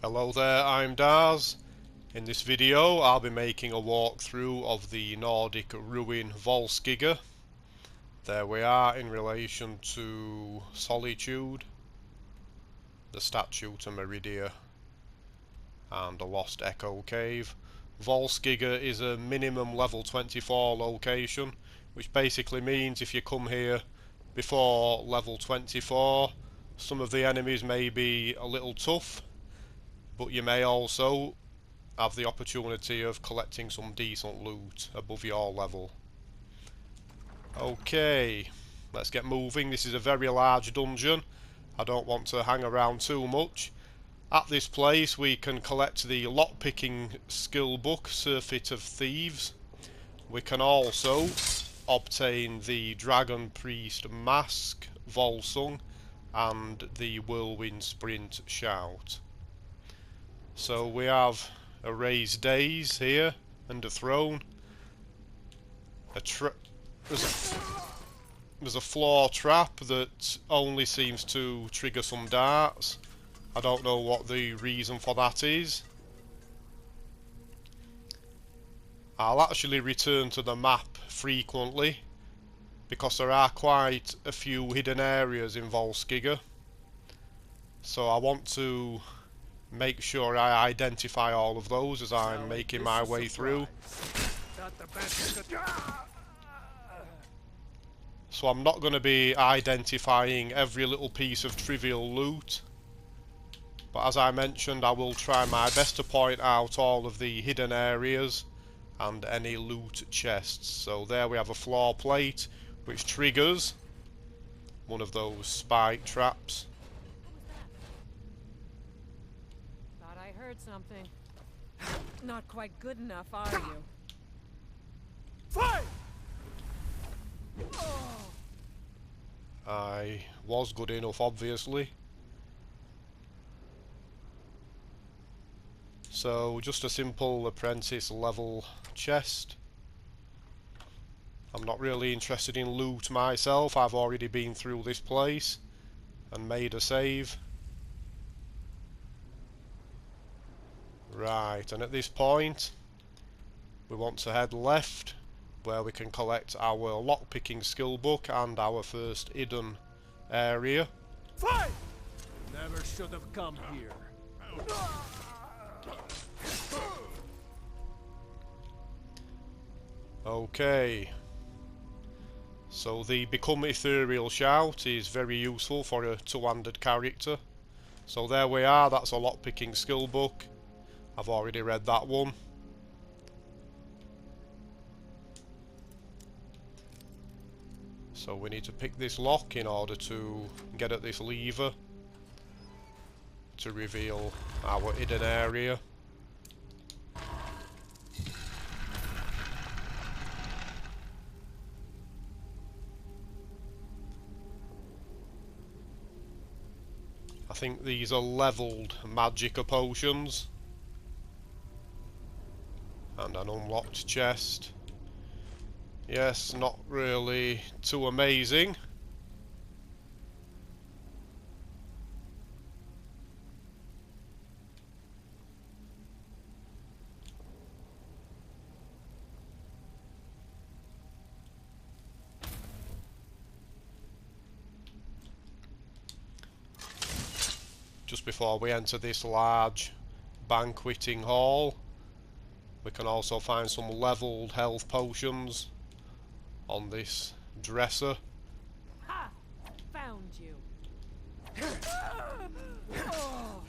Hello there, I'm Daz. In this video I'll be making a walkthrough of the Nordic Ruin Volskygge. There we are in relation to Solitude, the statue to Meridia, and the Lost Echo Cave. Volskygge is a minimum level 24 location, which basically means if you come here before level 24, some of the enemies may be a little tough, but you may also have the opportunity of collecting some decent loot above your level. Okay, let's get moving. This is a very large dungeon. I don't want to hang around too much. At this place we can collect the Lockpicking skill book, Surfeit of Thieves. We can also obtain the Dragon Priest mask, Volsung, and the Whirlwind sprint shout. So we have a raised dais here and a throne. There's a floor trap that only seems to trigger some darts. I don't know what the reason for that is. I'll actually return to the map frequently because there are quite a few hidden areas in Volskygge. So I want to make sure I identify all of those as I'm making my way through. So I'm not going to be identifying every little piece of trivial loot, but as I mentioned, I will try my best to point out all of the hidden areas and any loot chests. So there we have a floor plate which triggers one of those spike traps. Heard something. Not quite good enough, are you? Fight! I was good enough, obviously. So just a simple apprentice level chest. I'm not really interested in loot myself. I've already been through this place and made a save. Right, and at this point we want to head left, where we can collect our lockpicking skill book and our first hidden area. Fight! Never should have come here. Okay, so the Become Ethereal shout is very useful for a two-handed character. So there we are, that's a lockpicking skill book. I've already read that one. So we need to pick this lock in order to get at this lever to reveal our hidden area. I think these are leveled magica potions. And an unlocked chest. Yes, not really too amazing. Just before we enter this large banqueting hall, we can also find some leveled health potions on this dresser. Ha! Found you.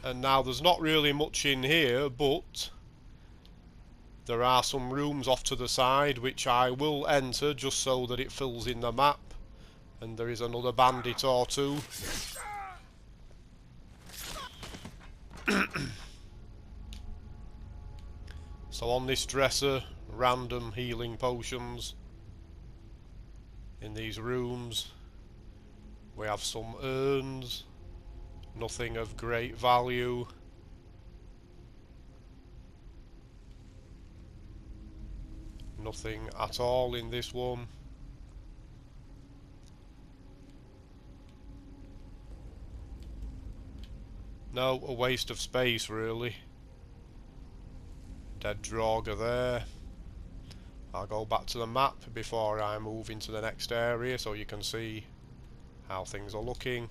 And now there's not really much in here, but there are some rooms off to the side which I will enter just so that it fills in the map. And there is another bandit or two. So on this dresser, random healing potions. In these rooms we have some urns, nothing of great value. Nothing at all in this one. No, a waste of space really. Dead Draugr there. I'll go back to the map before I move into the next area so you can see how things are looking.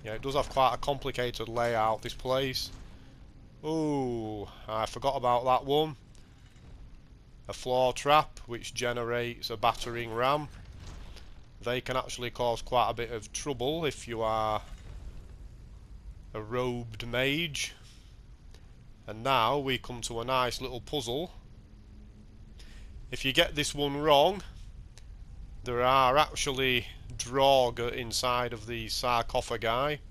Yeah, it does have quite a complicated layout, this place. Ooh, I forgot about that one. A floor trap which generates a battering ram. They can actually cause quite a bit of trouble if you are a robed mage. And now we come to a nice little puzzle. If you get this one wrong, there are actually Draugr inside of the sarcophagi,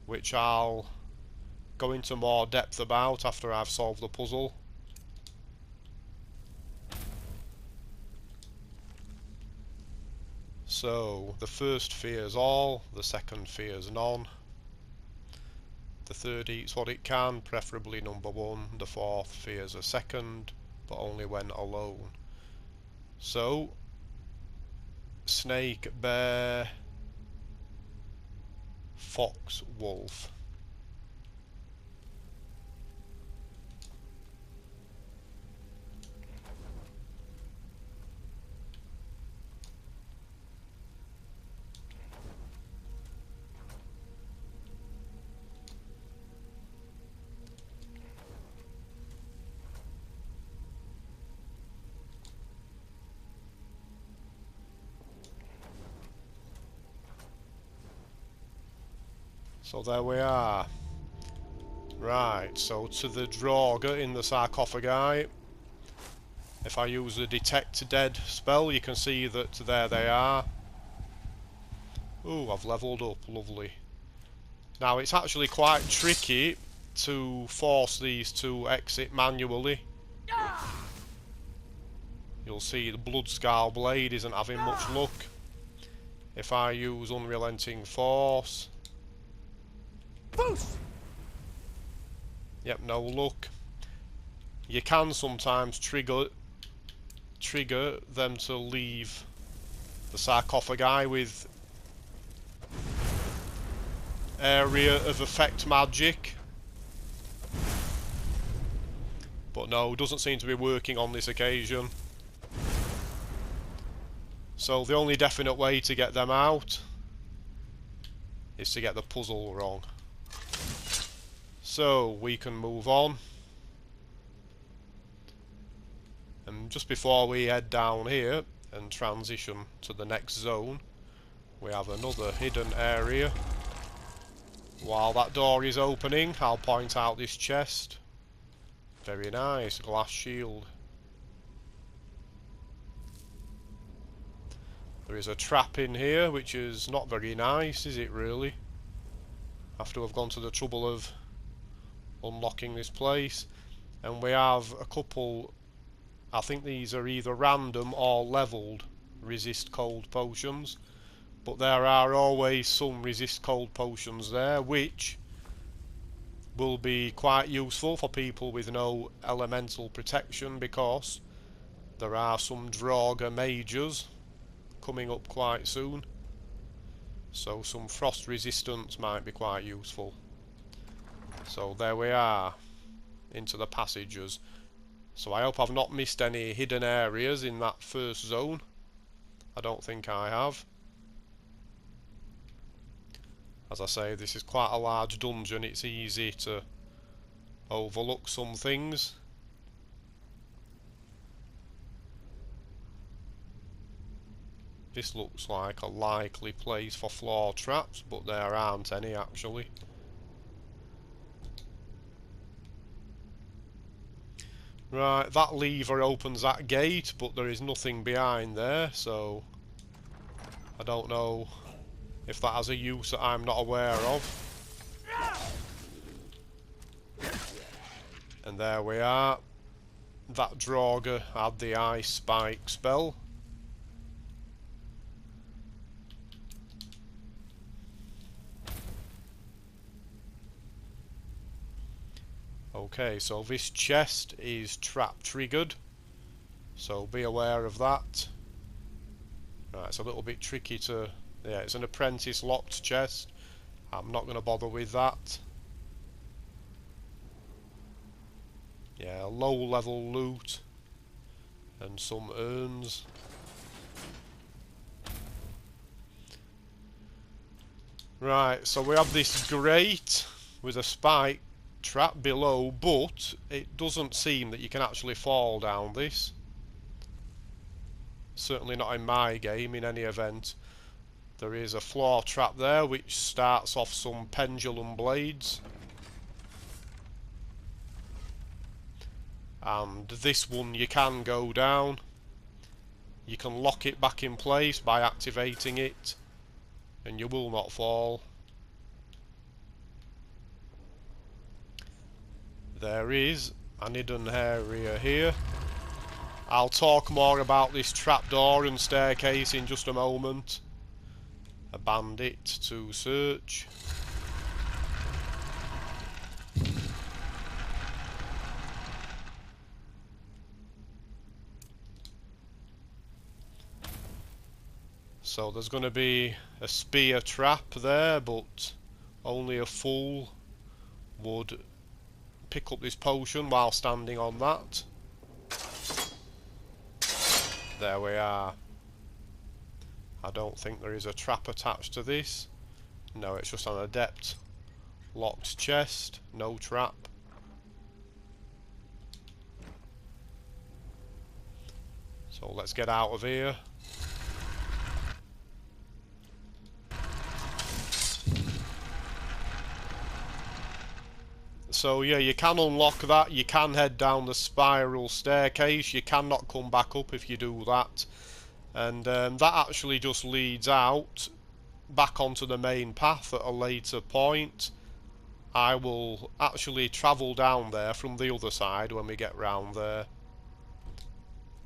which I'll go into more depth about after I've solved the puzzle. So, the first fears all, the second fears none. The third eats what it can, preferably number one. The fourth fears a second, but only when alone. So, snake, bear, fox, wolf. So there we are. Right, so to the Draugr in the sarcophagi. If I use the Detect Dead spell, you can see that there they are. Ooh, I've leveled up, lovely. Now it's actually quite tricky to force these to exit manually. You'll see the Bloodscarl blade isn't having much luck. If I use Unrelenting Force... Boost! Yep, no luck. You can sometimes trigger them to leave the sarcophagi with area of effect magic. But no, doesn't seem to be working on this occasion. So the only definite way to get them out is to get the puzzle wrong. So we can move on. And just before we head down here and transition to the next zone, we have another hidden area. While that door is opening, I'll point out this chest. Very nice, glass shield. There is a trap in here, which is not very nice, is it really? After we've gone to the trouble of unlocking this place. And we have a couple, I think these are either random or levelled resist cold potions. But there are always some resist cold potions there, which will be quite useful for people with no elemental protection, because there are some Draugr mages coming up quite soon. So some frost resistance might be quite useful. So there we are, into the passages. So I hope I've not missed any hidden areas in that first zone. I don't think I have. As I say, this is quite a large dungeon, it's easy to overlook some things. This looks like a likely place for floor traps, but there aren't any actually. Right, that lever opens that gate, but there is nothing behind there, so I don't know if that has a use that I'm not aware of. And there we are. That Draugr had the Ice Spike spell. Okay, so this chest is trap triggered, so be aware of that. Right, it's a little bit tricky to... yeah, it's an apprentice locked chest. I'm not going to bother with that. Yeah, low level loot and some urns. Right, so we have this grate with a spike trap below, but it doesn't seem that you can actually fall down this. Certainly not in my game, in any event. There is a floor trap there which starts off some pendulum blades. And this one you can go down. You can lock it back in place by activating it, and you will not fall. There is an hidden area here. I'll talk more about this trapdoor and staircase in just a moment. A bandit to search. So there's going to be a spear trap there, but only a fool would pick up this potion while standing on that. There we are. I don't think there is a trap attached to this. No, it's just an adept locked chest, no trap. So let's get out of here. So yeah, you can unlock that, you can head down the spiral staircase, you cannot come back up if you do that. And that actually just leads out back onto the main path at a later point. I will actually travel down there from the other side when we get round there.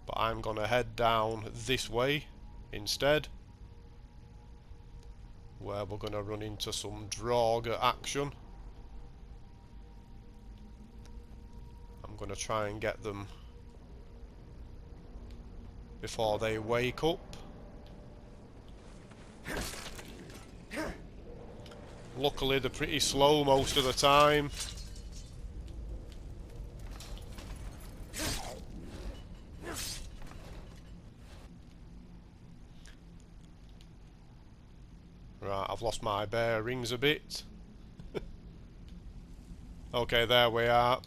But I'm gonna head down this way instead, where we're gonna run into some Draugr action. I'm gonna try and get them before they wake up. Luckily they're pretty slow most of the time. Right, I've lost my bearings a bit. Okay, there we are.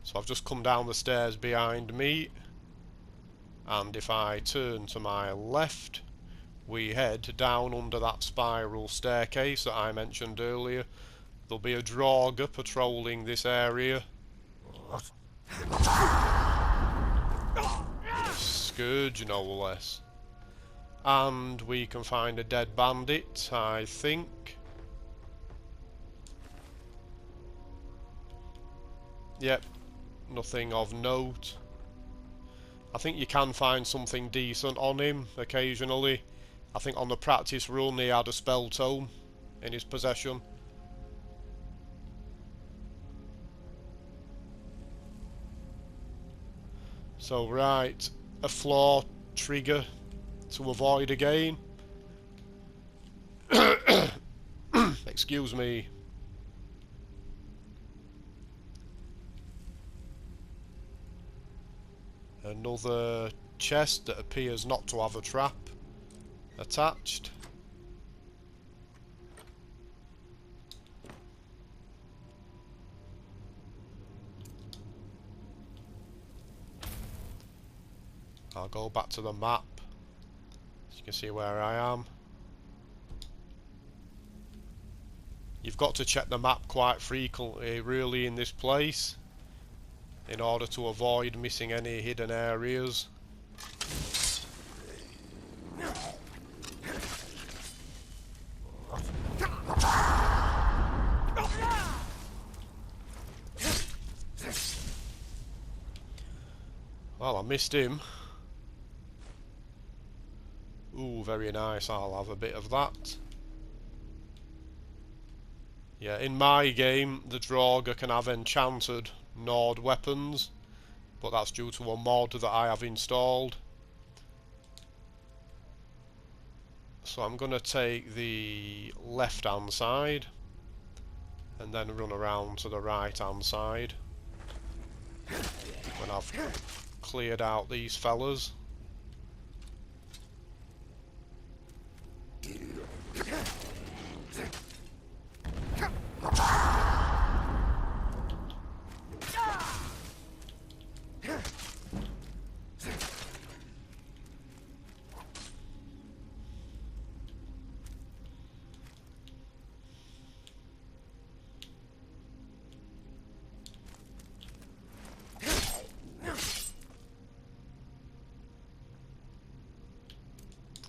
So I've just come down the stairs behind me, and if I turn to my left, we head down under that spiral staircase that I mentioned earlier. There'll be a Draugr patrolling this area. Scourge, no less. And we can find a dead bandit, I think. Yep, nothing of note. I think you can find something decent on him occasionally. I think on the practice run he had a spell tome in his possession. So right, a floor trigger to avoid again. Excuse me. Another chest that appears not to have a trap attached. I'll go back to the map so you can see where I am. You've got to check the map quite frequently really in this place in order to avoid missing any hidden areas. Well, I missed him. Ooh, very nice. I'll have a bit of that. Yeah, in my game, the Draugr can have enchanted Nord weapons, but that's due to a mod that I have installed. So I'm going to take the left-hand side and then run around to the right-hand side. I've cleared out these fellas.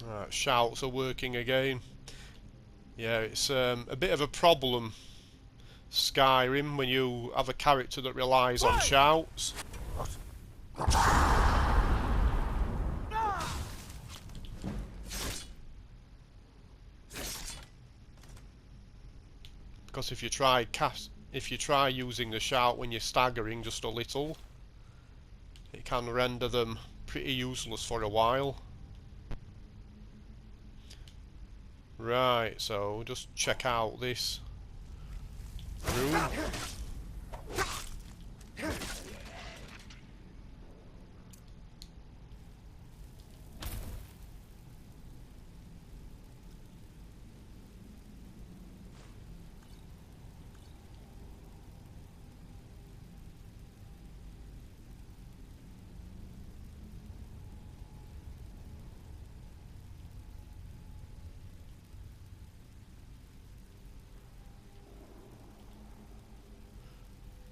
Right, shouts are working again. Yeah, it's a bit of a problem, Skyrim, when you have a character that relies on shouts. Because if you try using the shout when you're staggering just a little, it can render them pretty useless for a while. Right, so just check out this room.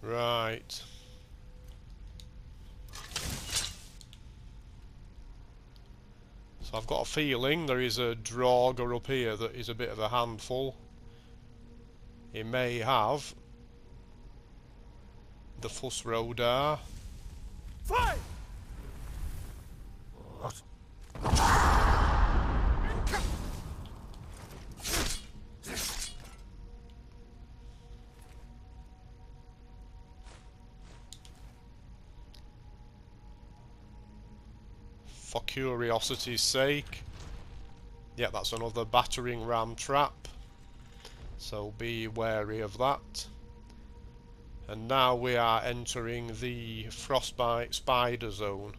Right. So I've got a feeling there is a Draugr up here that is a bit of a handful. He may have the Fuss Rodar. Fight! For curiosity's sake. Yeah, that's another battering ram trap. So be wary of that. And now we are entering the Frostbite spider zone.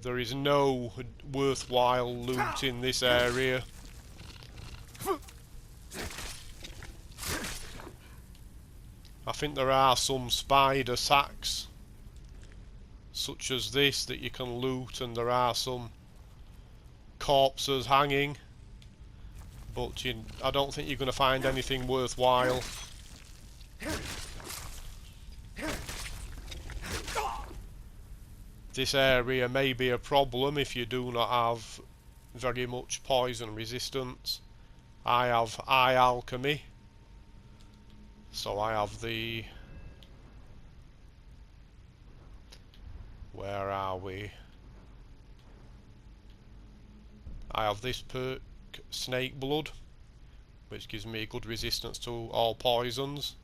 There is no worthwhile loot in this area. I think there are some spider sacks such as this that you can loot, and there are some corpses hanging, but I don't think you're going to find anything worthwhile. This area may be a problem if you do not have very much poison resistance. I have eye alchemy, so I have the... Where are we? I have this perk, Snake Blood, which gives me good resistance to all poisons.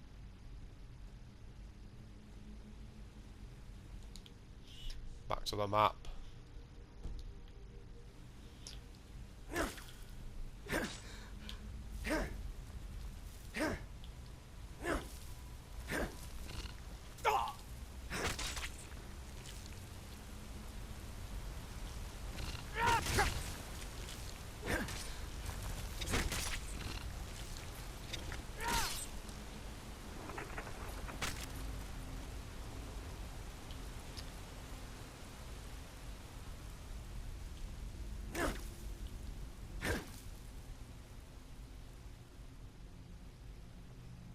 Back to the map.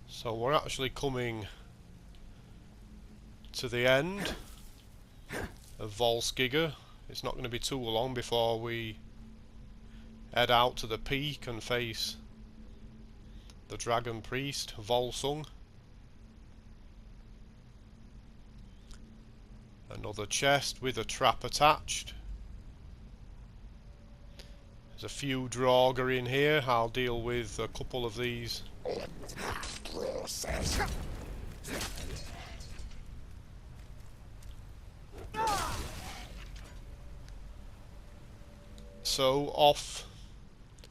So we're actually coming to the end of Volskygge. It's not going to be too long before we head out to the peak and face the Dragon Priest, Volsung. Another chest with a trap attached. There's a few Draugr in here. I'll deal with a couple of these. So off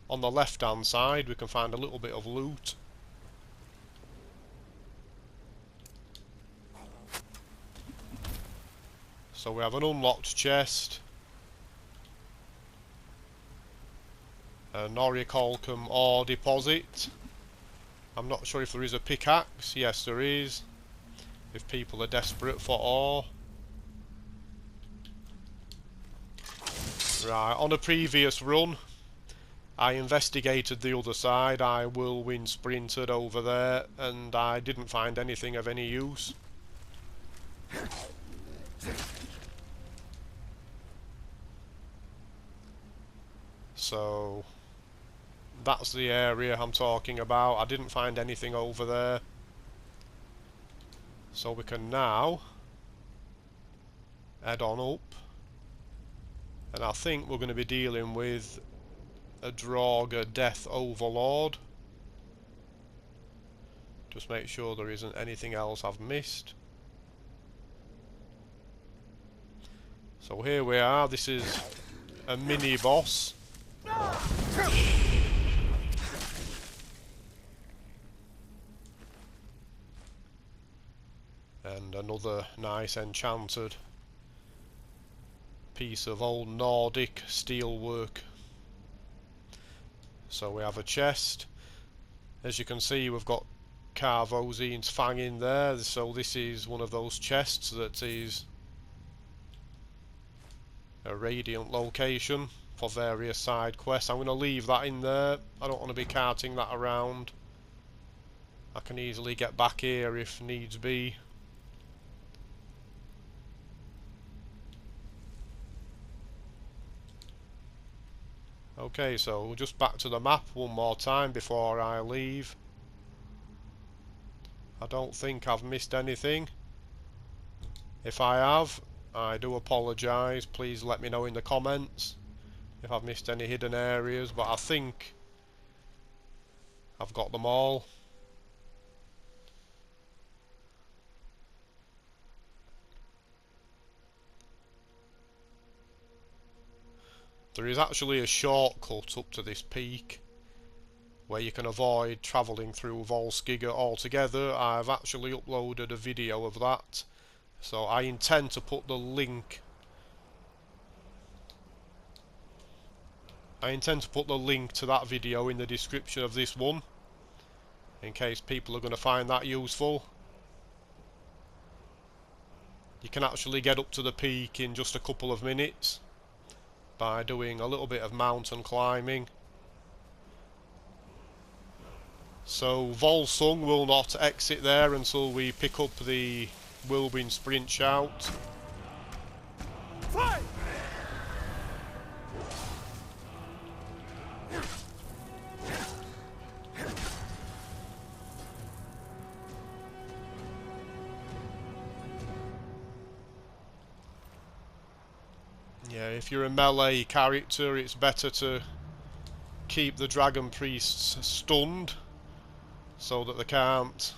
on the left hand side we can find a little bit of loot. So we have an unlocked chest, a Nordic ore deposit. I'm not sure if there is a pickaxe. Yes, there is, if people are desperate for ore. Right, on a previous run I investigated the other side. I whirlwind sprinted over there and I didn't find anything of any use. So that's the area I'm talking about. I didn't find anything over there. So we can now head on up. And I think we're going to be dealing with a Draugr Death Overlord. Just make sure there isn't anything else I've missed. So here we are. This is a mini boss. And another nice enchanted piece of old Nordic steelwork. So we have a chest. As you can see, we've got Carvozine's Fang in there. So this is one of those chests that is a radiant location for various side quests. I'm going to leave that in there. I don't want to be carting that around. I can easily get back here if needs be. Okay, so just back to the map one more time before I leave. I don't think I've missed anything. If I have, I do apologise. Please let me know in the comments if I've missed any hidden areas, but I think I've got them all. There is actually a shortcut up to this peak where you can avoid travelling through Volskygge altogether. I've actually uploaded a video of that, so I intend to put the link to that video in the description of this one, in case people are going to find that useful. You can actually get up to the peak in just a couple of minutes by doing a little bit of mountain climbing. So Volsung will not exit there until we pick up the Whirlwind sprint shout. Fight! Yeah, if you're a melee character, it's better to keep the dragon priests stunned so that they can't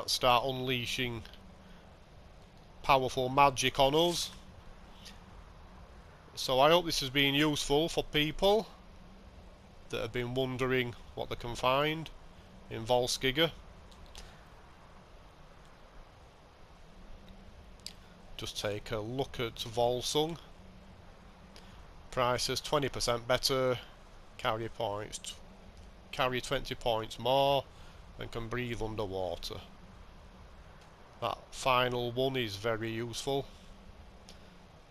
start unleashing powerful magic on us. So I hope this has been useful for people that have been wondering what they can find in Volskygge. Just take a look at Volsung. Prices 20% better, carry 20 points more, and can breathe underwater. That final one is very useful.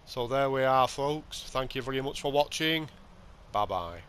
So there we are, folks. Thank you very much for watching. Bye bye.